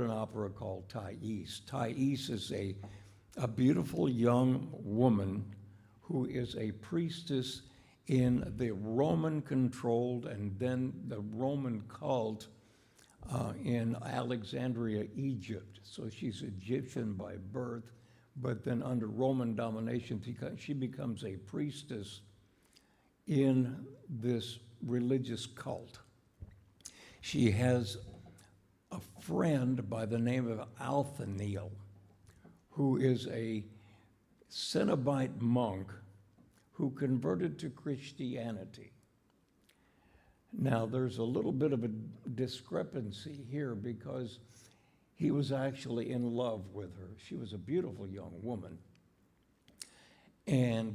an opera called Thais. Thais is a beautiful young woman who is a priestess in the Roman-controlled and then the Roman cult in Alexandria, Egypt. So she's Egyptian by birth, but then under Roman domination, she becomes a priestess in this religious cult. She has a friend by the name of Althaniel, who is a Cenobite monk who converted to Christianity. Now, there's a little bit of a discrepancy here because he was actually in love with her. She was a beautiful young woman,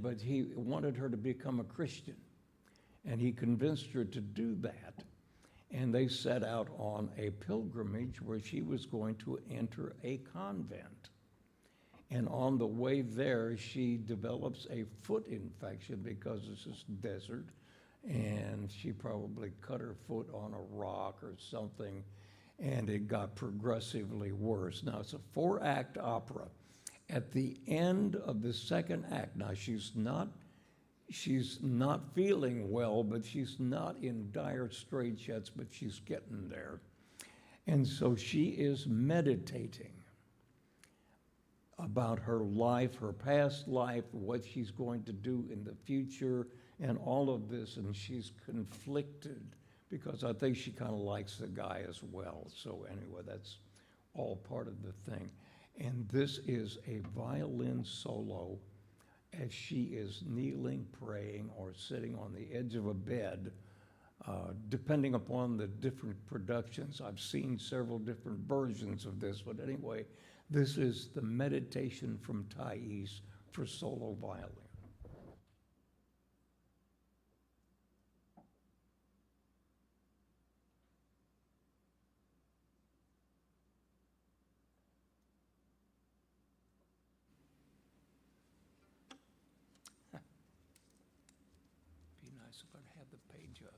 but he wanted her to become a Christian, and he convinced her to do that. And they set out on a pilgrimage where she was going to enter a convent. And on the way there, she develops a foot infection because it's this desert, and she probably cut her foot on a rock or something, and it got progressively worse. Now, it's a 4-act opera. At the end of the second act, now she's not feeling well, but she's not in dire straitjackets, but she's getting there. And so she is meditating about her life, her past life, what she's going to do in the future, and all of this, and she's conflicted because I think she kind of likes the guy as well. So anyway, that's all part of the thing. And this is a violin solo as she is kneeling, praying, or sitting on the edge of a bed, depending upon the different productions. I've seen several different versions of this, but anyway, this is the meditation from Thais for solo violin. Be nice if I'd have the page up.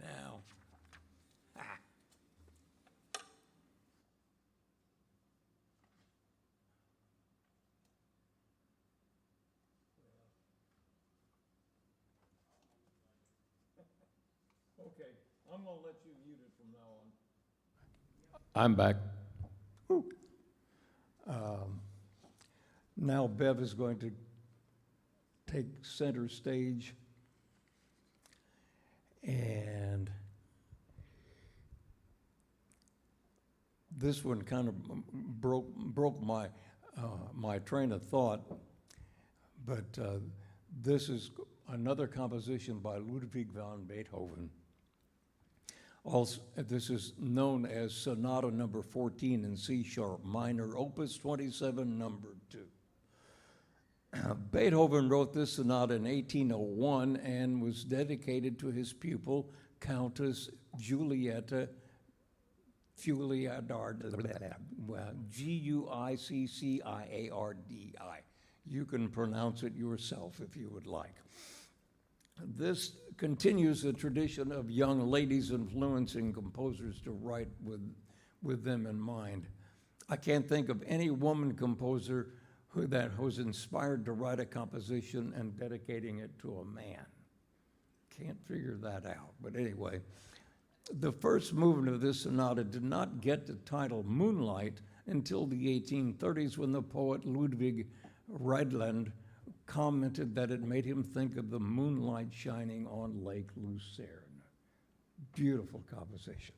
Now, okay, I'm gonna let you mute it from now on. I'm back. Now Bev is going to take center stage, and this one kind of broke my my train of thought, but this is another composition by Ludwig van Beethoven. Also, this is known as Sonata number 14 in C sharp minor, opus 27, number 2. Beethoven wrote this sonata in 1801 and was dedicated to his pupil, Countess Giulietta Guicciardi, Guicciardi. You can pronounce it yourself if you would like. This continues the tradition of young ladies influencing composers to write with them in mind. I can't think of any woman composer that was inspired to write a composition and dedicating it to a man. Can't figure that out, but anyway. The first movement of this sonata did not get the title Moonlight until the 1830s, when the poet Ludwig Rheinland commented that it made him think of the moonlight shining on Lake Lucerne. Beautiful composition.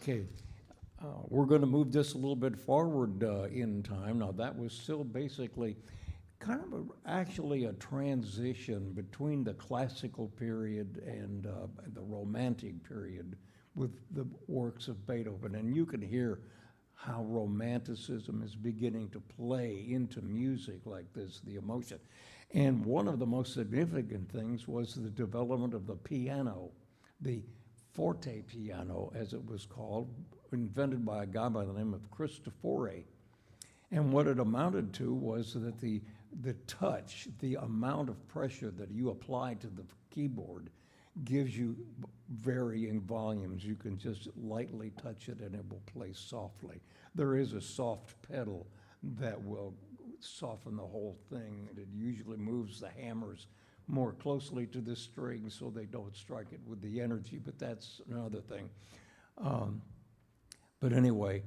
Okay, we're going to move this a little bit forward in time. Now, that was still basically kind of actually a transition between the classical period and the romantic period with the works of Beethoven. And you can hear how romanticism is beginning to play into music like this, the emotion. And one of the most significant things was the development of the piano, the forte piano, as it was called, invented by a guy by the name of Cristofori. And what it amounted to was that the touch, the amount of pressure that you apply to the keyboard gives you varying volumes. You can just lightly touch it and it will play softly. There is a soft pedal that will soften the whole thing. It usually moves the hammers more closely to the strings so they don't strike it with the energy, but that's another thing. But anyway,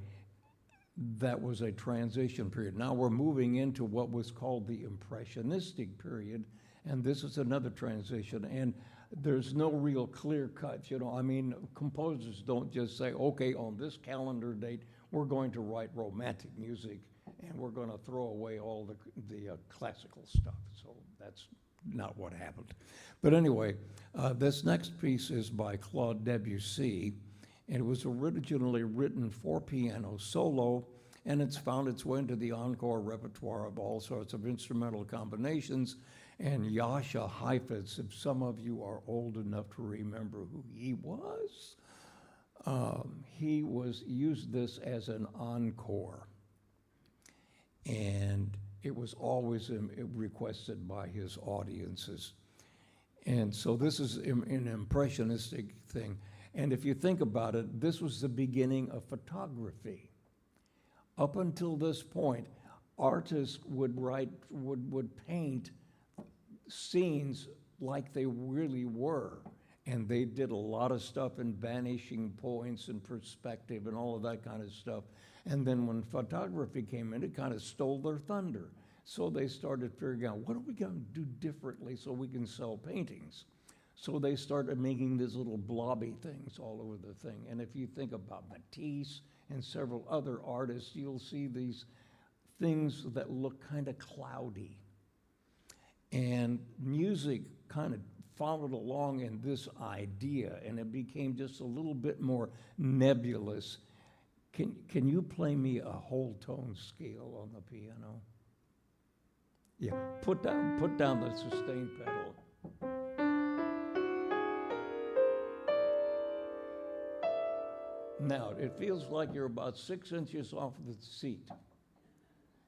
that was a transition period. Now we're moving into what was called the Impressionistic period, And this is another transition. And there's no real clear cuts, you know. I mean, composers don't just say, okay, on this calendar date, we're going to write romantic music and we're going to throw away all the classical stuff. So that's not what happened. But anyway, this next piece is by Claude Debussy, and it was originally written for piano solo, and it's found its way into the encore repertoire of all sorts of instrumental combinations. And Jascha Heifetz, if some of you are old enough to remember who he was used this as an encore. And it was always requested by his audiences. And so this is an impressionistic thing. And if you think about it, this was the beginning of photography. Up until this point, artists would paint scenes like they really were. And they did a lot of stuff in vanishing points and perspective and all of that kind of stuff. And then when photography came in, it kind of stole their thunder. So they started figuring out, what are we going to do differently so we can sell paintings? So they started making these little blobby things all over the thing. And if you think about Matisse and several other artists, you'll see these things that look kind of cloudy. And music kind of followed along in this idea, and it became just a little bit more nebulous. Can you play me a whole tone scale on the piano? Yeah, put down the sustain pedal. Now, it feels like you're about 6 inches off the seat.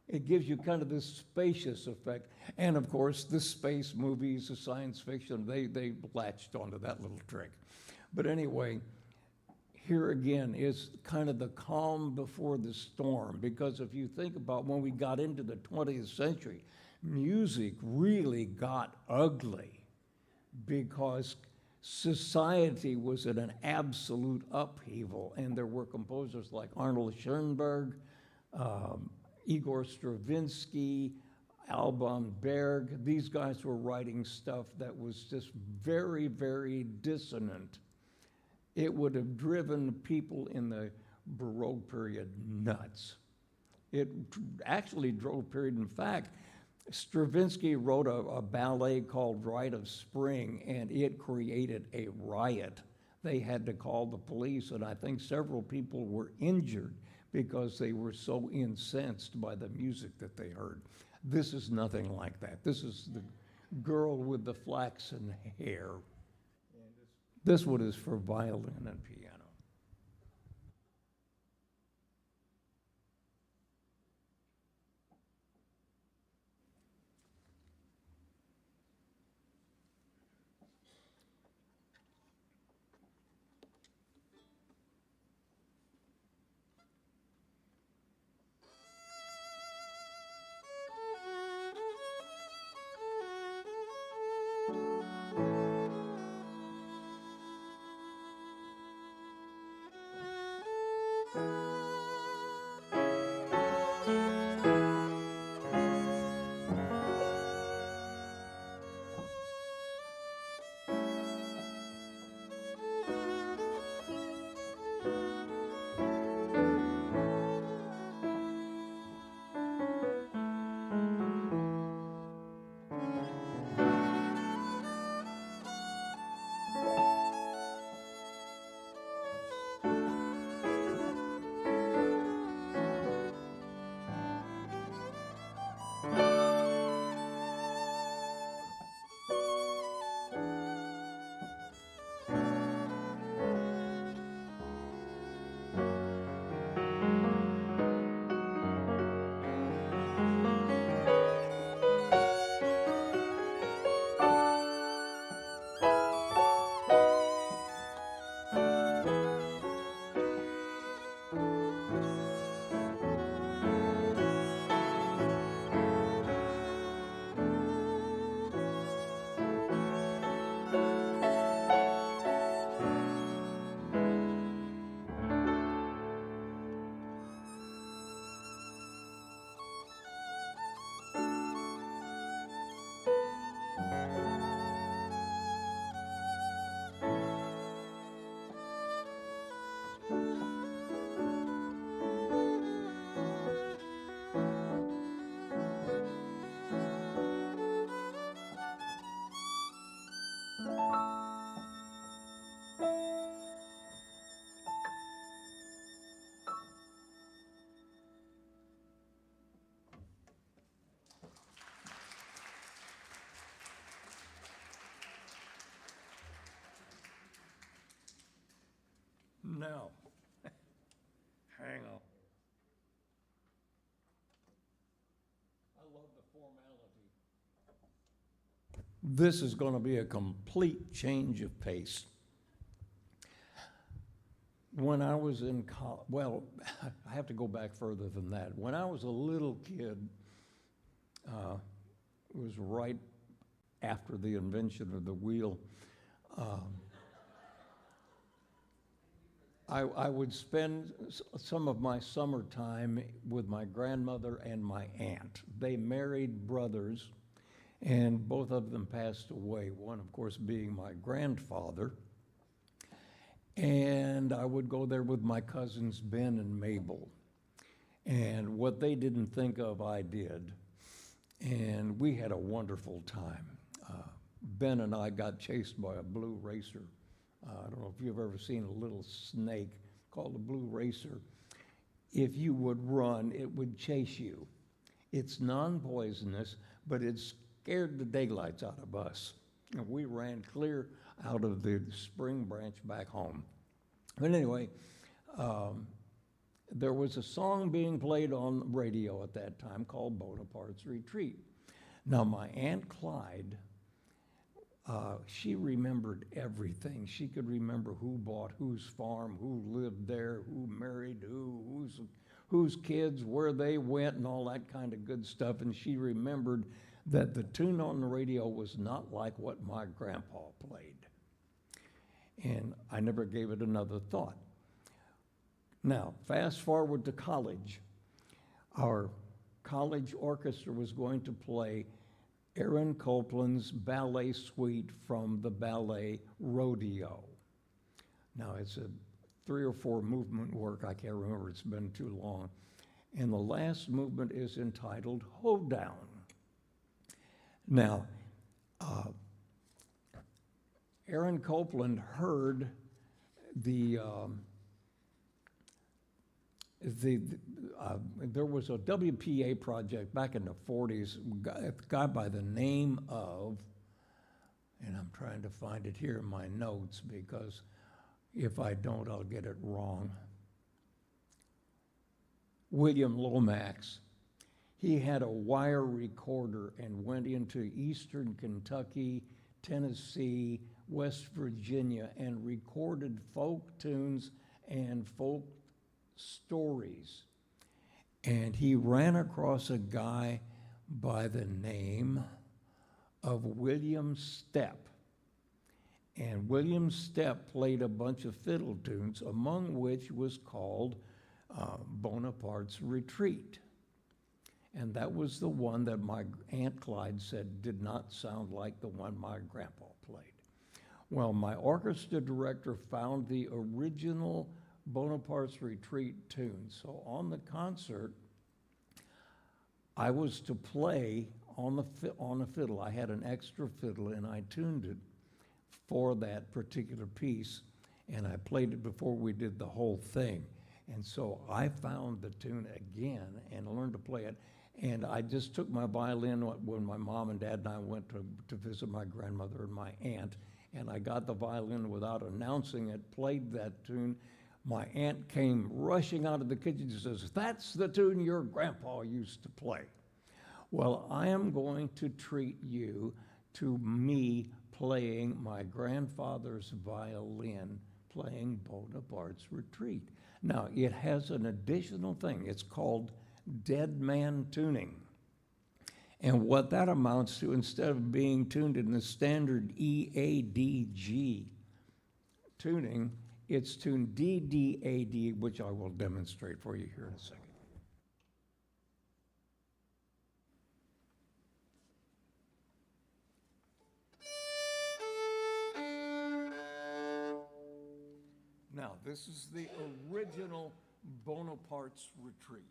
It gives you kind of this spacious effect. And of course, the space movies, the science fiction, they latched onto that little trick. But anyway, here again is kind of the calm before the storm, because if you think about when we got into the 20th century, music really got ugly because society was in an absolute upheaval, and there were composers like Arnold Schoenberg, Igor Stravinsky, Alban Berg. These guys were writing stuff that was just very, very dissonant. It would have driven people in the Baroque period nuts. It actually drove period. In fact, Stravinsky wrote a ballet called Rite of Spring, and it created a riot. They had to call the police, and I think several people were injured because they were so incensed by the music that they heard. This is nothing like that. This is the girl with the flaxen hair. This one is for violin and piano. Now, hang on. I love the formality. This is going to be a complete change of pace. When I was in college, well, I have to go back further than that. When I was a little kid, it was right after the invention of the wheel. I would spend some of my summertime with my grandmother and my aunt. They married brothers, and both of them passed away, one, of course, being my grandfather. And I would go there with my cousins Ben and Mabel. And what they didn't think of, I did. And we had a wonderful time. Ben and I got chased by a blue racer. I don't know if you've ever seen a little snake called a blue racer. If you would run, it would chase you. It's non-poisonous, but it scared the daylights out of us. And we ran clear out of the spring branch back home. But anyway, there was a song being played on the radio at that time called Bonaparte's Retreat. Now, my Aunt Clyde, she remembered everything. She could remember who bought whose farm, who lived there, who married who, whose kids, where they went, and all that kind of good stuff. And she remembered that the tune on the radio was not like what my grandpa played. And I never gave it another thought. Now, fast forward to college. Our college orchestra was going to play Aaron Copland's ballet suite from the ballet Rodeo. Now, it's a 3 or 4 movement work. I can't remember. It's been too long. And the last movement is entitled Hoedown. Now, Aaron Copland heard there was a WPA project back in the 40s, a guy by the name of, and I'm trying to find it here in my notes because if I don't, I'll get it wrong. William Lomax. He had a wire recorder and went into eastern Kentucky, Tennessee, West Virginia, and recorded folk tunes and folk stories. And he ran across a guy by the name of William Stepp. And William Stepp played a bunch of fiddle tunes, among which was called Bonaparte's Retreat. And that was the one that my Aunt Clyde said did not sound like the one my grandpa played. Well, my orchestra director found the original Bonaparte's Retreat tune. So on the concert, I was to play on the fiddle. I had an extra fiddle, and I tuned it for that particular piece, and I played it before we did the whole thing. And so I found the tune again and learned to play it. And I just took my violin when my mom and dad and I went to visit my grandmother and my aunt, and I got the violin without announcing it, played that tune. My aunt came rushing out of the kitchen and says, "That's the tune your grandpa used to play." Well, I am going to treat you to me playing my grandfather's violin, playing Bonaparte's Retreat. Now, it has an additional thing. It's called dead man tuning. And what that amounts to, instead of being tuned in the standard E-A-D-G tuning, it's tuned D-D-A-D, which I will demonstrate for you here in a second. Now, this is the original Bonaparte's Retreat.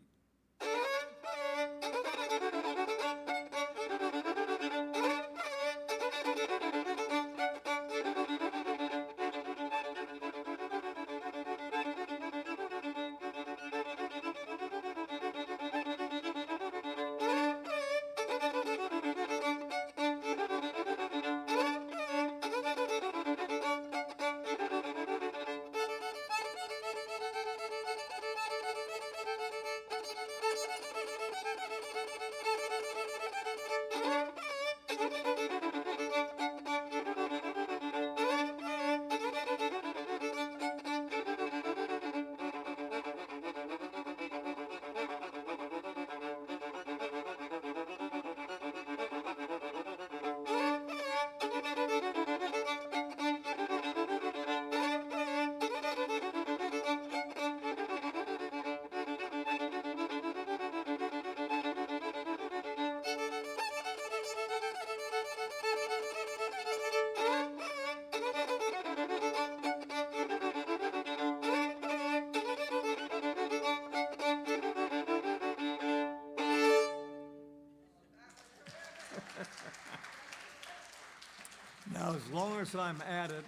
Now, as long as I'm at it,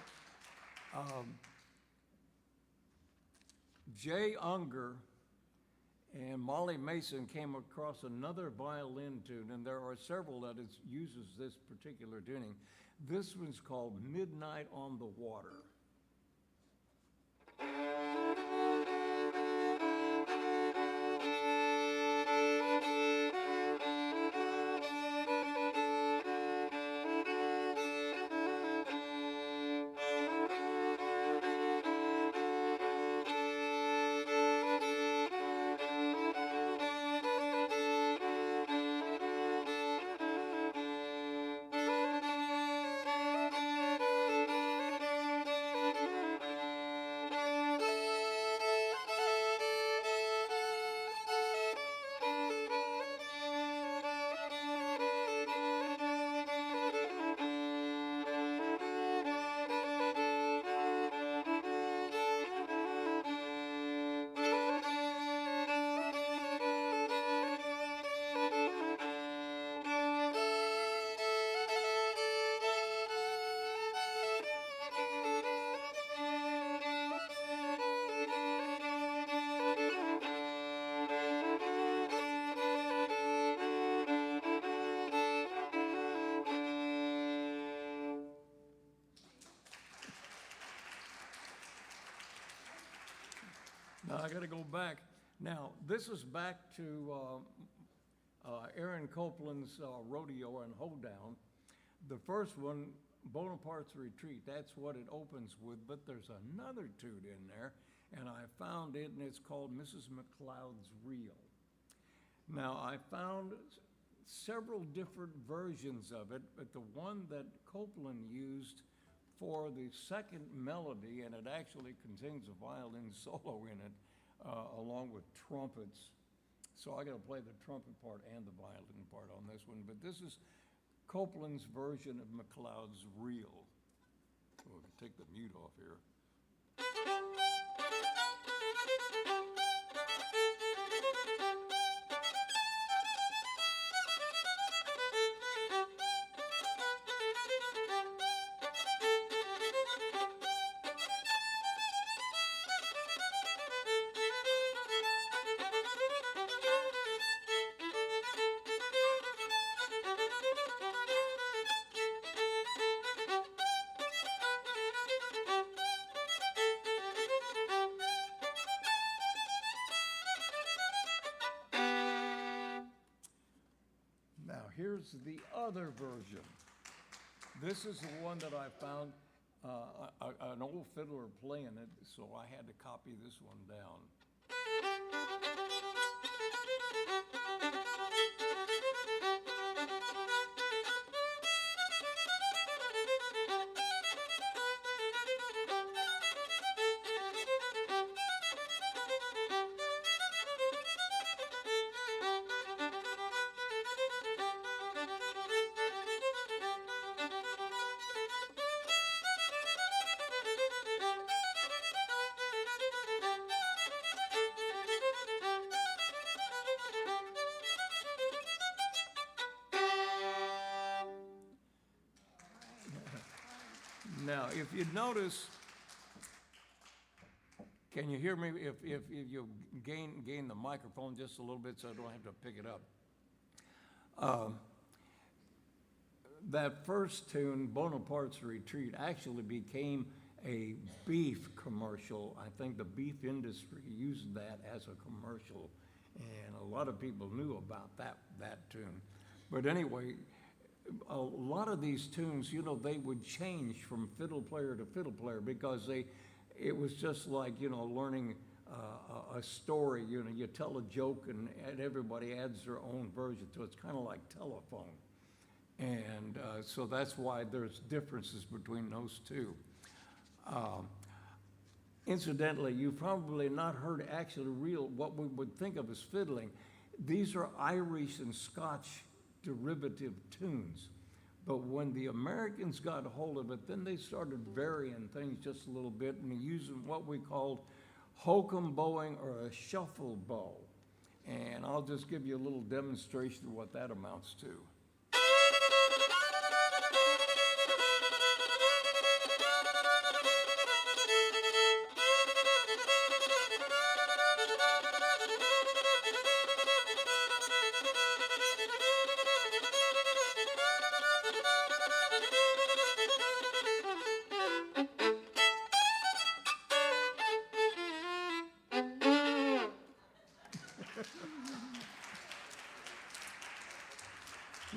Jay Unger and Molly Mason came across another violin tune, and there are several that uses this particular tuning. This one's called Midnight on the Water. Now, I got to go back. Now, this is back to Aaron Copeland's Rodeo and Hoedown. The first one, Bonaparte's Retreat, that's what it opens with, but there's another tune in there, and I found it, and it's called Mrs. McLeod's Reel. Now, I found several different versions of it, but the one that Copeland used for the second melody, and it actually contains a violin solo in it, along with trumpets. So I got to play the trumpet part and the violin part on this one, but this is Copeland's version of McLeod's Reel. We'll take the mute off here. Here's the other version. This is the one that I found an old fiddler playing it, so I had to copy this one down. Now, if you notice, can you hear me? If you gain the microphone just a little bit so I don't have to pick it up. That first tune, Bonaparte's Retreat, actually became a beef commercial. I think the beef industry used that as a commercial, and a lot of people knew about that tune. But anyway, a lot of these tunes, you know, they would change from fiddle player to fiddle player because it was just like, you know, learning a story. You know, you tell a joke and everybody adds their own version to it. It's kind of like telephone. And so that's why there's differences between those two. Incidentally, you've probably not heard actually what we would think of as fiddling. These are Irish and Scotch derivative tunes. But when the Americans got a hold of it, then they started varying things just a little bit and using what we called hokum bowing or a shuffle bow. And I'll just give you a little demonstration of what that amounts to.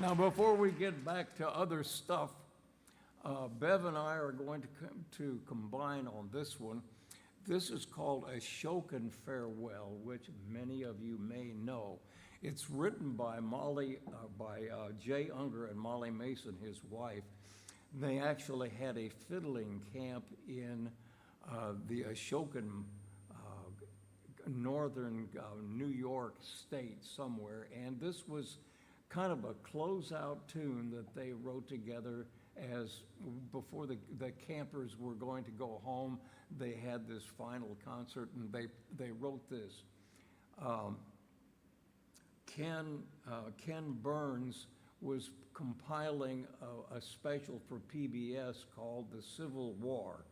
Now, before we get back to other stuff, Bev and I are going to combine on this one. This is called Ashokan Farewell, which many of you may know. It's written by Jay Unger and Molly Mason, his wife. They actually had a fiddling camp in the Ashokan, northern New York state somewhere, and this was kind of a closeout tune that they wrote together as before the campers were going to go home. They had this final concert, and they wrote this. Ken Burns was compiling a special for PBS called The Civil War.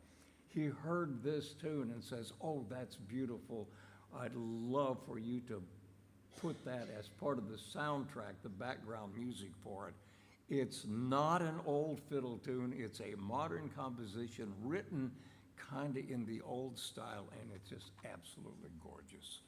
He heard this tune and says, "Oh, that's beautiful. I'd love for you to put that as part of the soundtrack, the background music for it." It's not an old fiddle tune. It's a modern composition written kind of in the old style, and it's just absolutely gorgeous.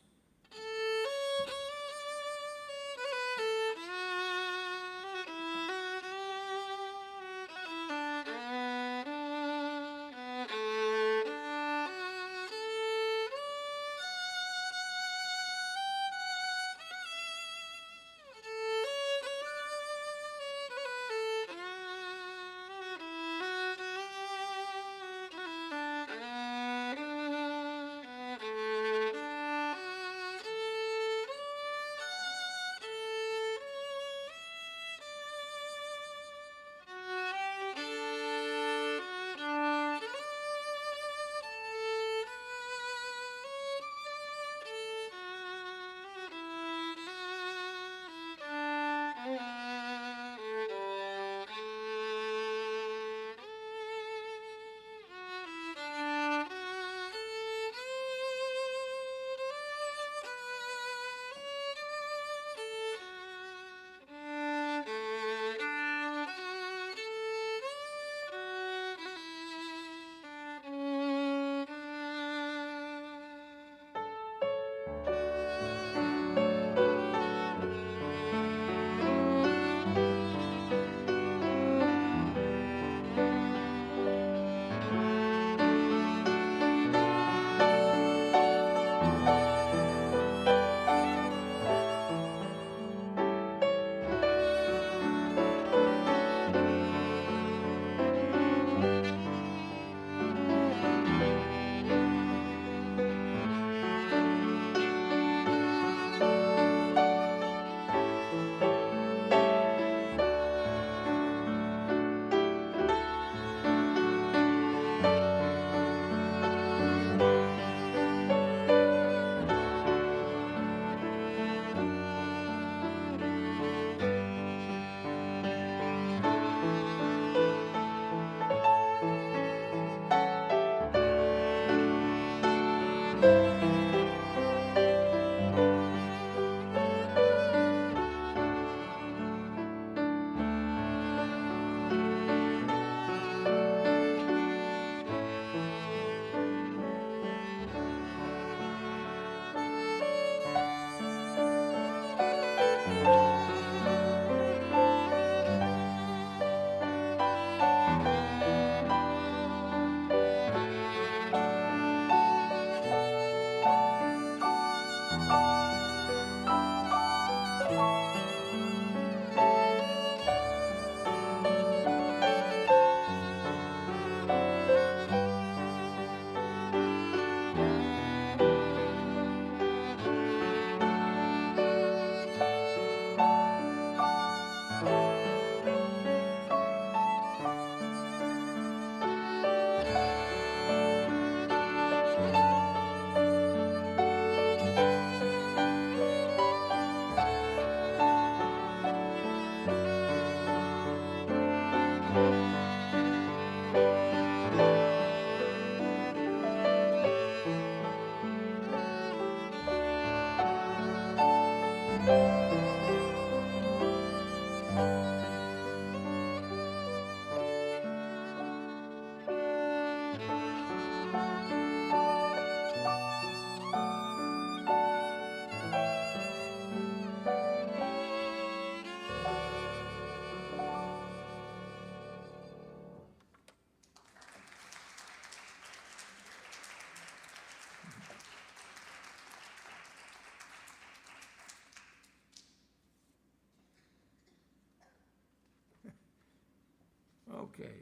Okay.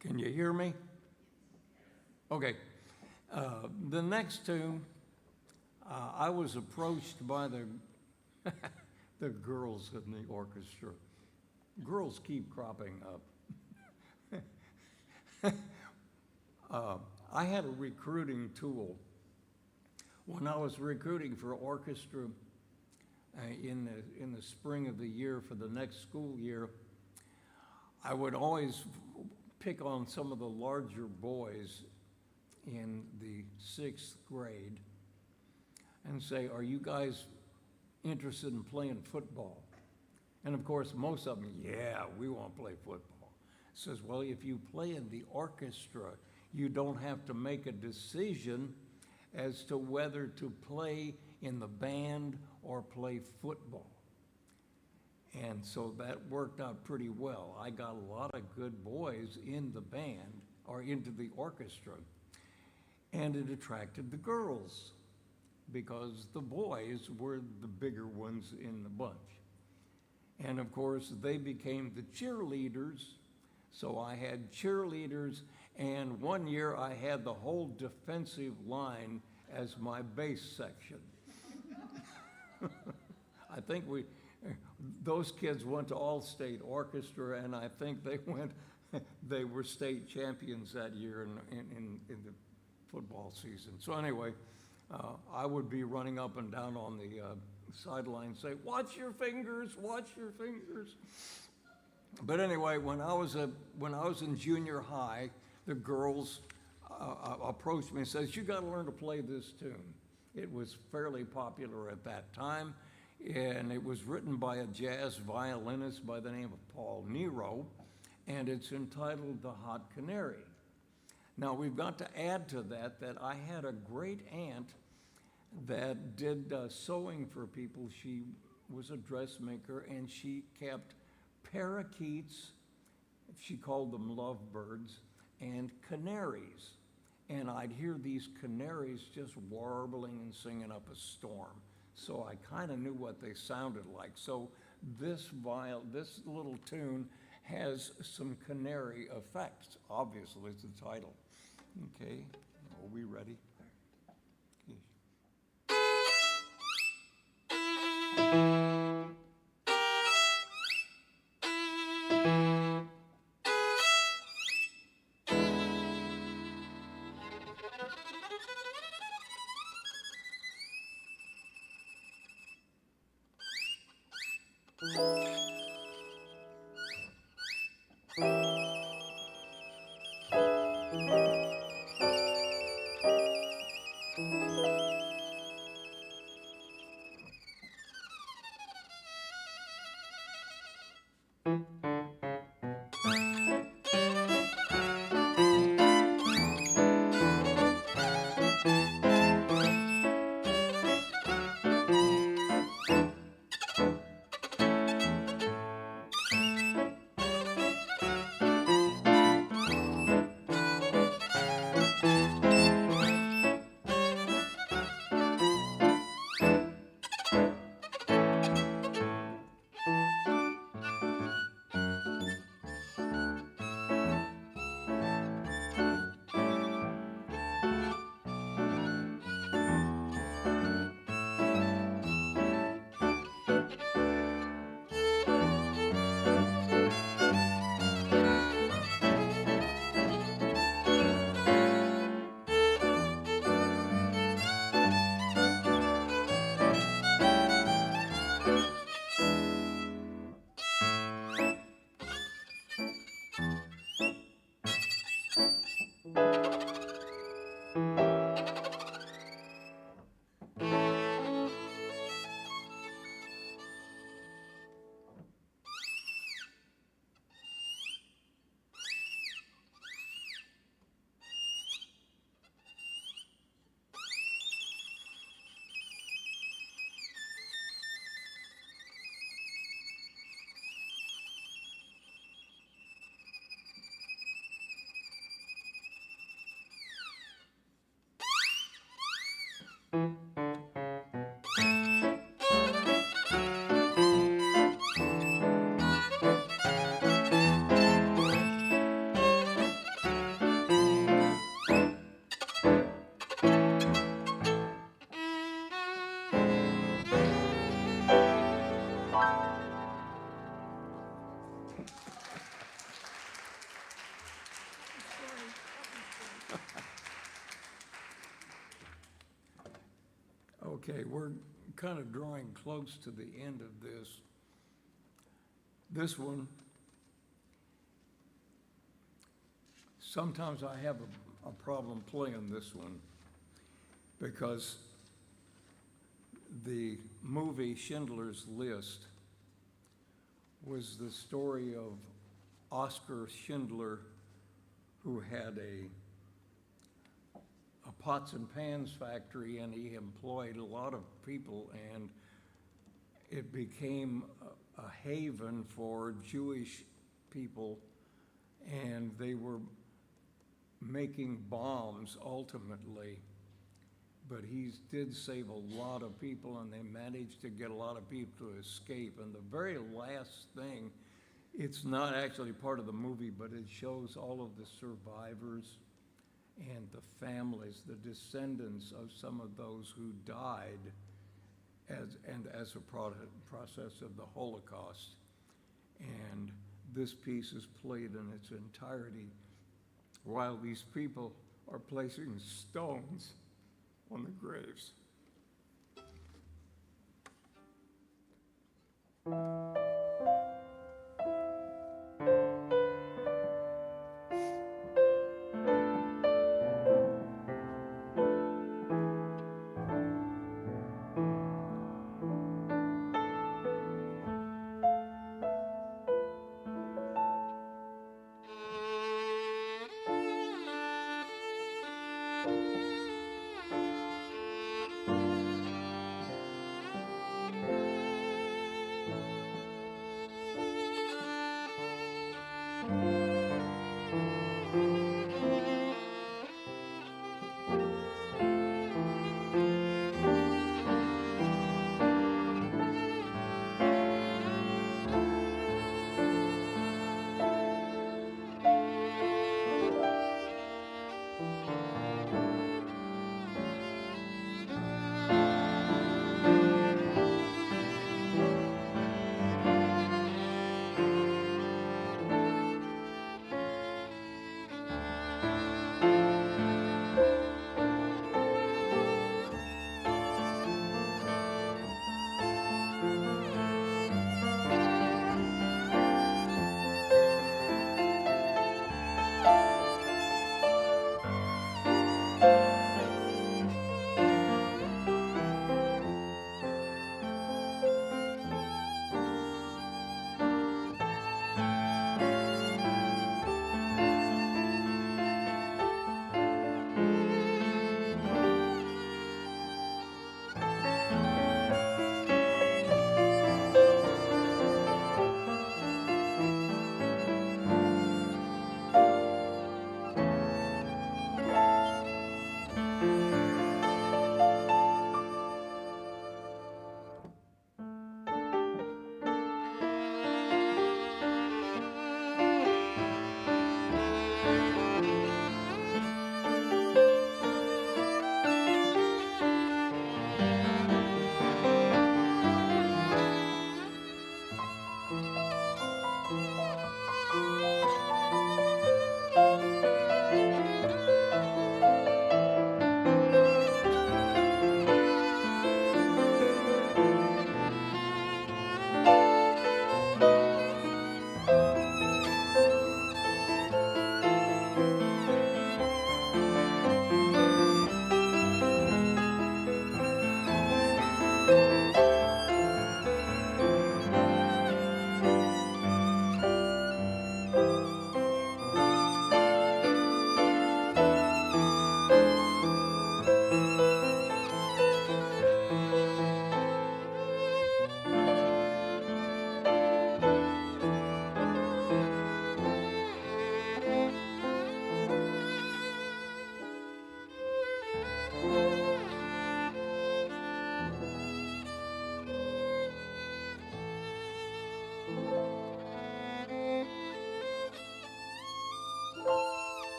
Can you hear me? Okay. The next tune, I was approached by the girls in the orchestra. Girls keep cropping up. I had a recruiting tool. When I was recruiting for orchestra in the spring of the year for the next school year, I would always pick on some of the larger boys in the 6th grade and say, are you guys interested in playing football? And of course, most of them, yeah, we want to play football. Says, well, if you play in the orchestra, you don't have to make a decision as to whether to play in the band or play football. And so that worked out pretty well. I got a lot of good boys in the band or into the orchestra. And it attracted the girls because the boys were the bigger ones in the bunch. And of course, they became the cheerleaders. So I had cheerleaders, and one year I had the whole defensive line as my bass section. I think those kids went to all-state orchestra, and I think they were state champions that year in the football season. So anyway, I would be running up and down on the sideline say, watch your fingers, watch your fingers. But anyway, when I was in junior high, the girls approached me and says, you got to learn to play this tune. It was fairly popular at that time, and it was written by a jazz violinist by the name of Paul Nero, and it's entitled The Hot Canary. Now, we've got to add to that I had a great aunt that did sewing for people. She was a dressmaker, and she kept parakeets, she called them lovebirds, and canaries. And I'd hear these canaries just warbling and singing up a storm. So I kind of knew what they sounded like. So this little tune has some canary effects. Obviously, it's the title. Okay, are we ready? Okay, we're kind of drawing close to the end of this. This one, sometimes I have a problem playing this one because the movie Schindler's List was the story of Oskar Schindler, who had a pots and pans factory, and he employed a lot of people, and it became a haven for Jewish people, and they were making bombs ultimately. But he did save a lot of people, and they managed to get a lot of people to escape. And the very last thing, it's not actually part of the movie, but it shows all of the survivors and the families, the descendants of some of those who died as a process of the Holocaust. And this piece is played in its entirety while these people are placing stones on the graves.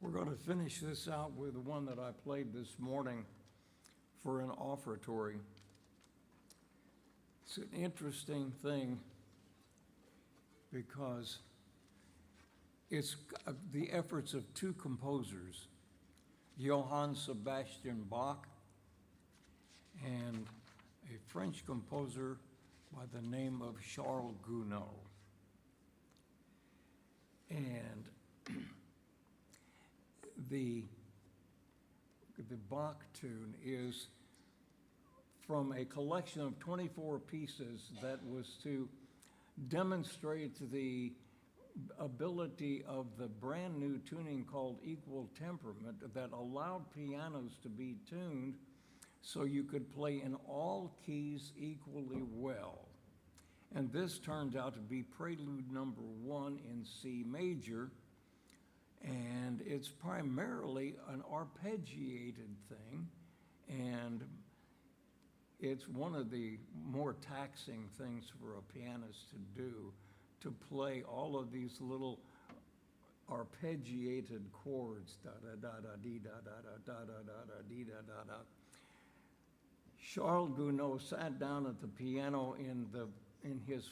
We're going to finish this out with the one that I played this morning for an offertory. It's an interesting thing because it's the efforts of two composers, Johann Sebastian Bach and a French composer by the name of Charles Gounod. And the Bach tune is from a collection of 24 pieces that was to demonstrate the ability of the brand new tuning called equal temperament that allowed pianos to be tuned so you could play in all keys equally well. And this turns out to be Prelude number 1 in C major, and it's primarily an arpeggiated thing, and it's one of the more taxing things for a pianist to do, to play all of these little arpeggiated chords, da da da da dee da da da da da da da dee da da da. Charles Gounod sat down at the piano in his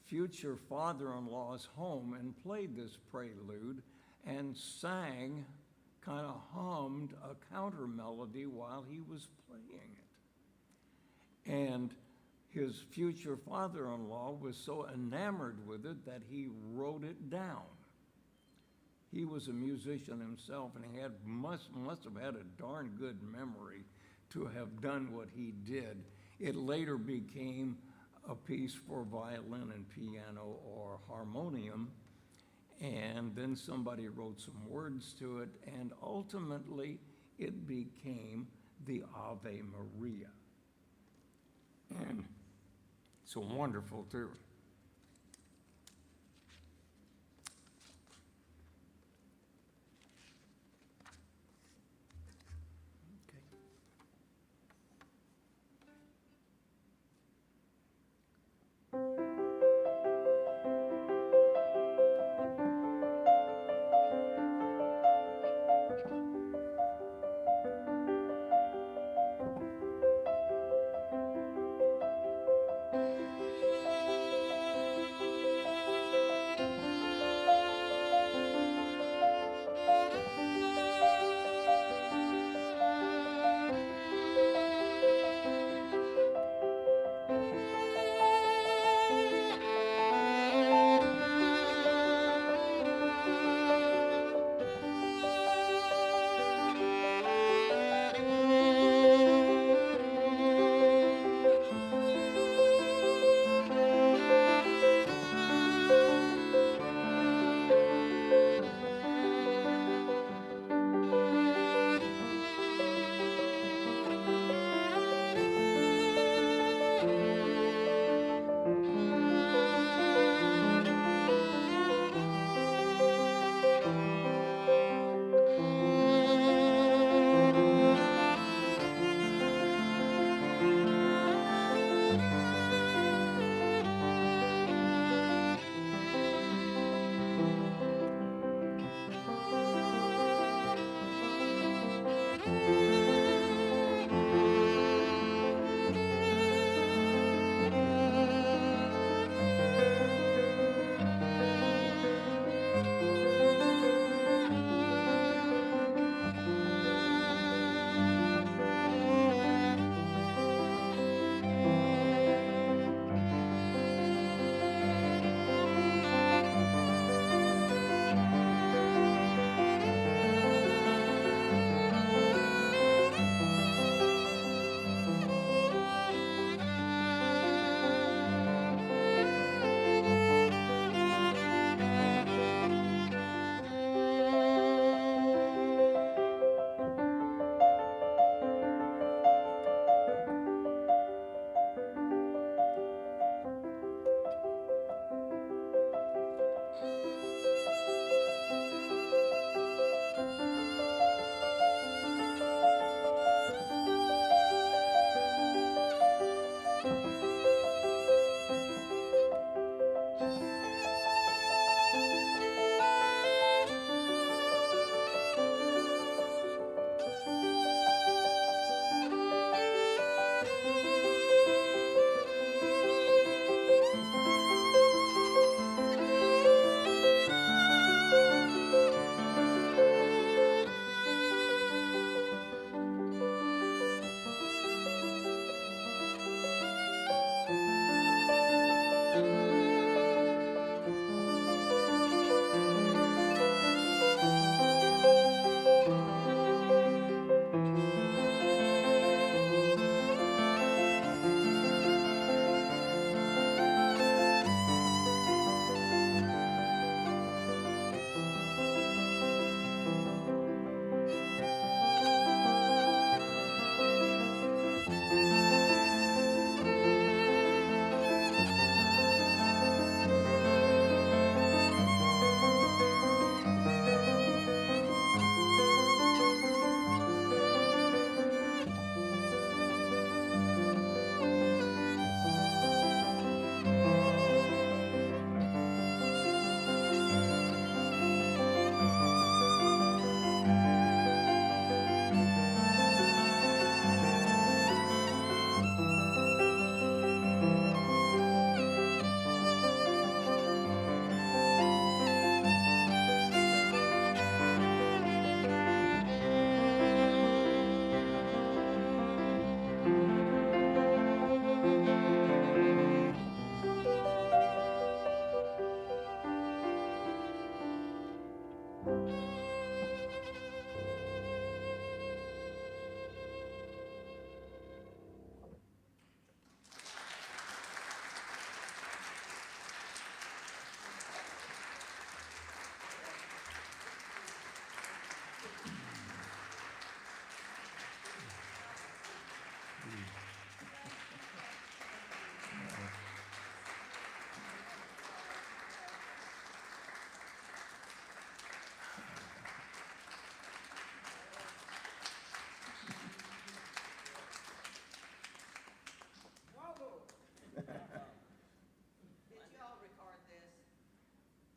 future father-in-law's home and played this prelude and sang, kind of hummed a counter melody while he was playing it. And his future father-in-law was so enamored with it that he wrote it down. He was a musician himself, and he must have had a darn good memory to have done what he did. It later became a piece for violin and piano or harmonium, and then somebody wrote some words to it, and ultimately it became the Ave Maria. And it's a wonderful tune.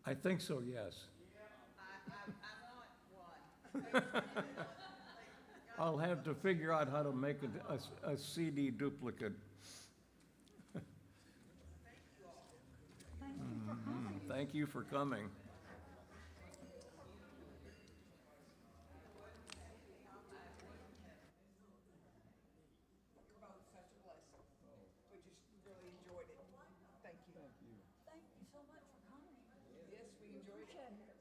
I think so, yes. I want one. I'll have to figure out how to make a CD duplicate. Thank you for coming. You're both such a blessing. We just really enjoyed it. Thank you. Thank you so much for coming. Yes, we enjoyed it.